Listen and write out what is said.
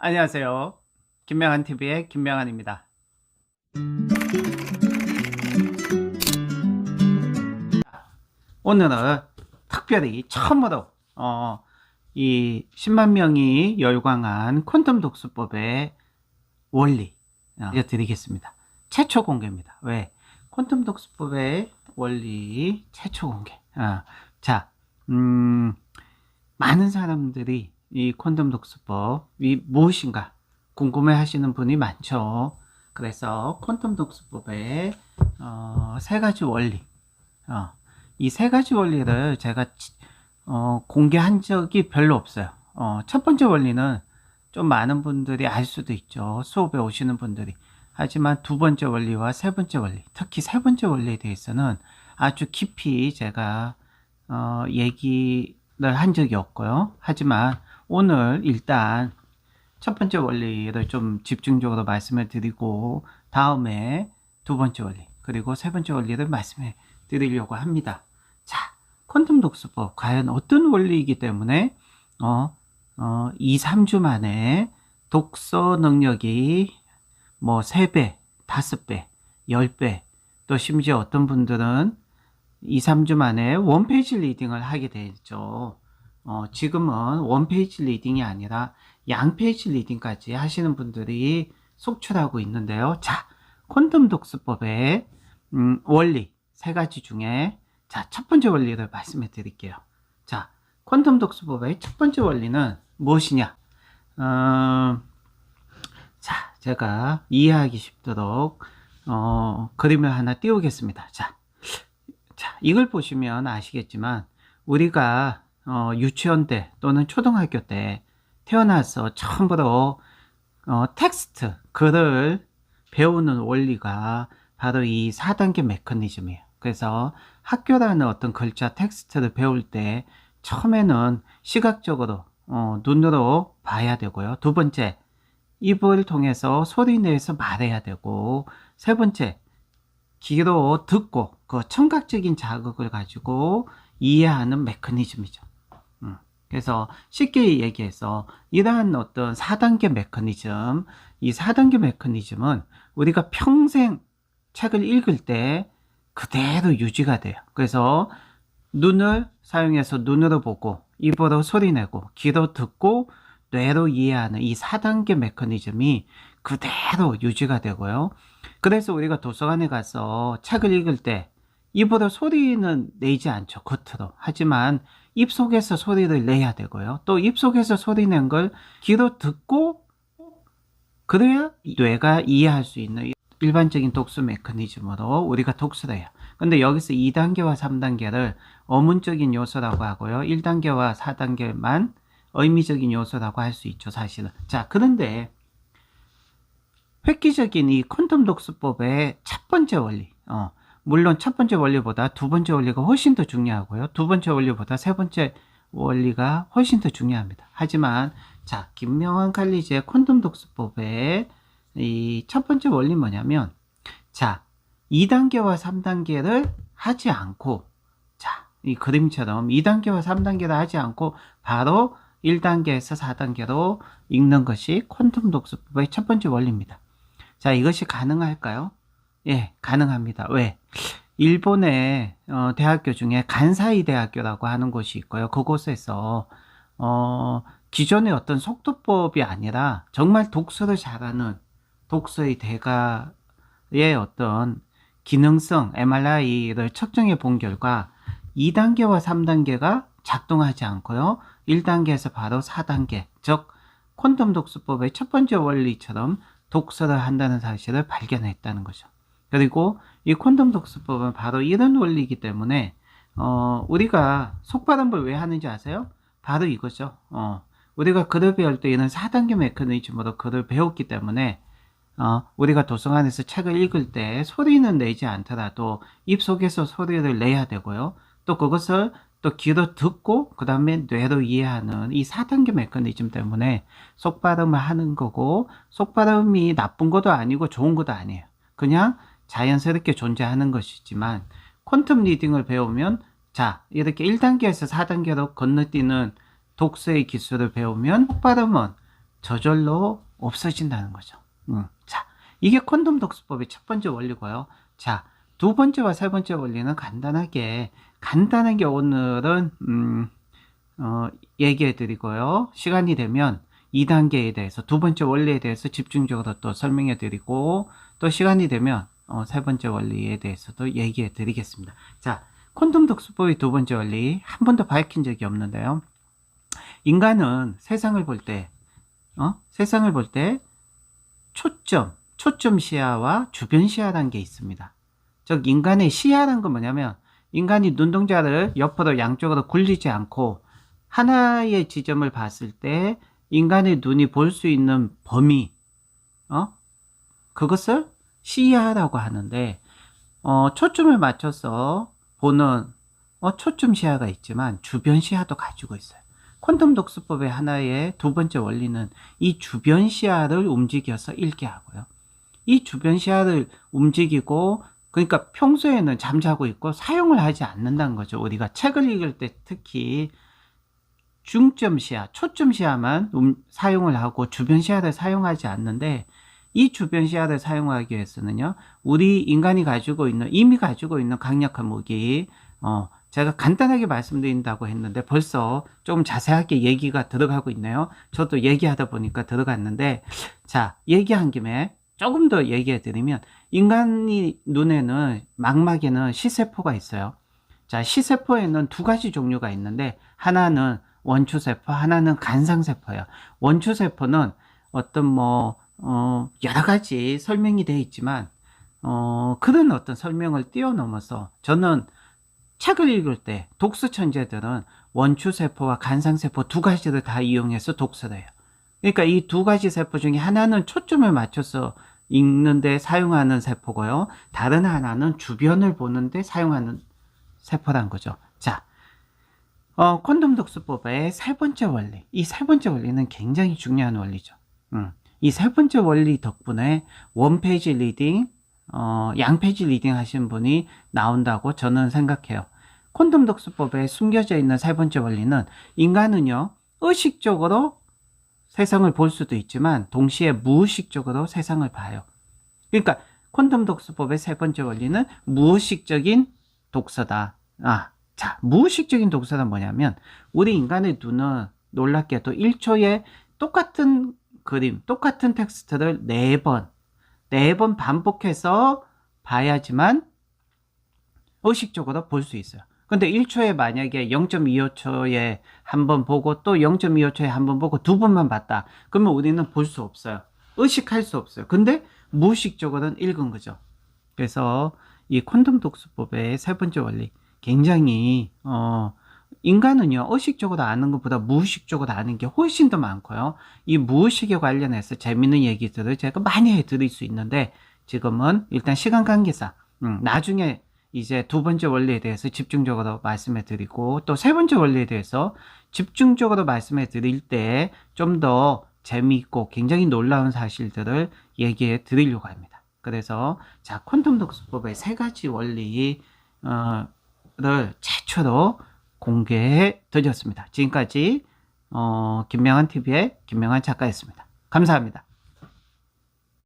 안녕하세요. 김명한TV의 김명한입니다. 오늘은 특별히 처음으로 이 10만 명이 열광한 퀀텀 독수법의 원리 알려드리겠습니다. 최초 공개입니다. 왜? 퀀텀 독수법의 원리 최초 공개. 자, 많은 사람들이 이 퀀텀 독수법이 무엇인가 궁금해 하시는 분이 많죠. 그래서 퀀텀 독수법의 세 가지 원리, 이 세 가지 원리를 제가 공개한 적이 별로 없어요. 첫 번째 원리는 좀 많은 분들이 알 수도 있죠. 수업에 오시는 분들이. 하지만 두 번째 원리와 세 번째 원리, 특히 세 번째 원리에 대해서는 아주 깊이 제가 얘기를 한 적이 없고요. 하지만 오늘 일단 첫 번째 원리를 좀 집중적으로 말씀을 드리고 다음에 두 번째 원리 그리고 세 번째 원리를 말씀해 드리려고 합니다. 자, 퀀텀 독수법 과연 어떤 원리이기 때문에 2, 3주 만에 독서 능력이 뭐 3배, 5배, 10배 또 심지어 어떤 분들은 2, 3주 만에 원페이지 리딩을 하게 되죠. 지금은 원페이지 리딩이 아니라 양페이지 리딩까지 하시는 분들이 속출하고 있는데요. 자, 퀀텀 독수법의 원리 세 가지 중에 자, 첫 번째 원리를 말씀해 드릴게요. 자, 퀀텀 독수법의 첫 번째 원리는 무엇이냐? 자, 제가 이해하기 쉽도록 그림을 하나 띄우겠습니다. 자, 이걸 보시면 아시겠지만 우리가 유치원 때 또는 초등학교 때 태어나서 처음으로 텍스트, 글을 배우는 원리가 바로 이 4단계 메커니즘이에요. 그래서 학교라는 어떤 글자 텍스트를 배울 때 처음에는 시각적으로 눈으로 봐야 되고요. 두 번째, 입을 통해서 소리 내서 말해야 되고, 세 번째, 귀로 듣고 그 청각적인 자극을 가지고 이해하는 메커니즘이죠. 그래서 쉽게 얘기해서 이러한 어떤 4단계 메커니즘, 이 4단계 메커니즘은 우리가 평생 책을 읽을 때 그대로 유지가 돼요. 그래서 눈을 사용해서 눈으로 보고 입으로 소리 내고 귀로 듣고 뇌로 이해하는 이 4단계 메커니즘이 그대로 유지가 되고요. 그래서 우리가 도서관에 가서 책을 읽을 때 입으로 소리는 내지 않죠. 겉으로. 하지만 입속에서 소리를 내야 되고요. 또 입속에서 소리 낸 걸 귀로 듣고 그래야 뇌가 이해할 수 있는 일반적인 독서 메커니즘으로 우리가 독서를 해요. 근데 여기서 2단계와 3단계를 어문적인 요소라고 하고요. 1단계와 4단계만 의미적인 요소라고 할 수 있죠. 사실은. 자, 그런데 획기적인 이 퀀텀 독서법의 첫 번째 원리, 물론 첫 번째 원리보다 두 번째 원리가 훨씬 더 중요하고요. 두 번째 원리보다 세 번째 원리가 훨씬 더 중요합니다. 하지만 자, 김명한 칼리지의 퀀텀 독서법의 이 첫 번째 원리 뭐냐면, 자, 2단계와 3단계를 하지 않고, 자, 이 그림처럼 2단계와 3단계를 하지 않고 바로 1단계에서 4단계로 읽는 것이 퀀텀 독서법의 첫 번째 원리입니다. 자, 이것이 가능할까요? 예, 가능합니다. 왜? 일본의 대학교 중에 간사이 대학교라고 하는 곳이 있고요. 그곳에서 기존의 어떤 속도법이 아니라 정말 독서를 잘하는 독서의 대가의 어떤 기능성 MRI를 측정해 본 결과 2단계와 3단계가 작동하지 않고요. 1단계에서 바로 4단계, 즉 퀀텀 독서법의 첫 번째 원리처럼 독서를 한다는 사실을 발견했다는 거죠. 그리고 이 퀀텀 독서법은 바로 이런 원리이기 때문에 우리가 속발음을 왜 하는지 아세요? 바로 이거죠. 우리가 글을 배울 때 이런 4단계 메커니즘으로 글을 배웠기 때문에 우리가 도서관에서 책을 읽을 때 소리는 내지 않더라도 입속에서 소리를 내야 되고요. 또 그것을 또 귀로 듣고 그 다음에 뇌로 이해하는 이 4단계 메커니즘 때문에 속발음을 하는 거고, 속발음이 나쁜 것도 아니고 좋은 것도 아니에요. 그냥 자연스럽게 존재하는 것이지만 퀀텀 리딩을 배우면 자, 이렇게 1단계에서 4단계로 건너뛰는 독서의 기술을 배우면 속발음은 저절로 없어진다는 거죠. 자, 이게 콘돔 독수법의 첫 번째 원리고요. 자, 두 번째와 세 번째 원리는 간단하게 오늘은 얘기해 드리고요. 시간이 되면 2단계에 대해서, 두 번째 원리에 대해서 집중적으로 또 설명해 드리고, 또 시간이 되면 세 번째 원리에 대해서도 얘기해 드리겠습니다. 자, 콘돔 독수법의 두 번째 원리, 한 번도 밝힌 적이 없는데요. 인간은 세상을 볼 때 초점 시야와 주변 시야라는 게 있습니다. 즉, 인간의 시야라는 건 뭐냐면, 인간이 눈동자를 옆으로 양쪽으로 굴리지 않고 하나의 지점을 봤을 때 인간의 눈이 볼 수 있는 범위, 그것을 시야라고 하는데, 초점을 맞춰서 보는 초점 시야가 있지만 주변 시야도 가지고 있어요. 콘돔 독수법의 하나의 두 번째 원리는 이 주변 시야를 움직여서 읽게 하고요. 이 주변 시야를 움직이고, 그러니까 평소에는 잠자고 있고 사용을 하지 않는다는 거죠. 우리가 책을 읽을 때 특히 중점 시야, 초점 시야만 사용을 하고 주변 시야를 사용하지 않는데, 이 주변 시야를 사용하기 위해서는요, 우리 인간이 이미 가지고 있는 강력한 무기, 제가 간단하게 말씀드린다고 했는데 벌써 좀 자세하게 얘기가 들어가고 있네요. 저도 얘기하다 보니까 들어갔는데, 자, 얘기한 김에 조금 더 얘기해 드리면, 인간이 눈에는, 망막에는 시세포가 있어요. 자, 시세포에는 두 가지 종류가 있는데, 하나는 원추세포, 하나는 간상세포예요. 원추세포는 어떤 여러 가지 설명이 되어 있지만, 그런 어떤 설명을 뛰어넘어서, 저는 책을 읽을 때 독서 천재들은 원추세포와 간상세포 두 가지를 다 이용해서 독서를 해요. 그러니까 이 두 가지 세포 중에 하나는 초점을 맞춰서 읽는데 사용하는 세포고요. 다른 하나는 주변을 보는데 사용하는 세포란 거죠. 자, 콘돔 독수법의 세 번째 원리. 이 세 번째 원리는 굉장히 중요한 원리죠. 이 세 번째 원리 덕분에 원페이지 리딩, 양페이지 리딩 하신 분이 나온다고 저는 생각해요. 콘돔 독수법에 숨겨져 있는 세 번째 원리는, 인간은요, 의식적으로 세상을 볼 수도 있지만 동시에 무의식적으로 세상을 봐요. 그러니까 콘돔 독수법의 세 번째 원리는 무의식적인 독서다. 자, 무의식적인 독서는 뭐냐면, 우리 인간의 눈은 놀랍게도 1초에 똑같은 그림, 똑같은 텍스트를 4번 반복해서 봐야지만 의식적으로 볼 수 있어요. 근데 1초에 만약에 0.25초에 한 번 보고 또 0.25초에 한 번 보고 두 번만 봤다, 그러면 우리는 볼 수 없어요. 의식할 수 없어요. 근데 무의식적으로는 읽은 거죠. 그래서 이 콘돔 독수법의 세 번째 원리, 굉장히 인간은요, 의식적으로 아는 것보다 무의식적으로 아는 게 훨씬 더 많고요. 이 무의식에 관련해서 재밌는 얘기들을 제가 많이 해드릴 수 있는데, 지금은 일단 시간 관계상 나중에 이제 두 번째 원리에 대해서 집중적으로 말씀해 드리고, 또 세 번째 원리에 대해서 집중적으로 말씀해 드릴 때 좀 더 재미있고 굉장히 놀라운 사실들을 얘기해 드리려고 합니다. 그래서 자, 콘돔 독수법의 세 가지 원리를 최초로 공개해 드렸습니다. 지금까지 김명환TV의 김명환 작가였습니다. 감사합니다.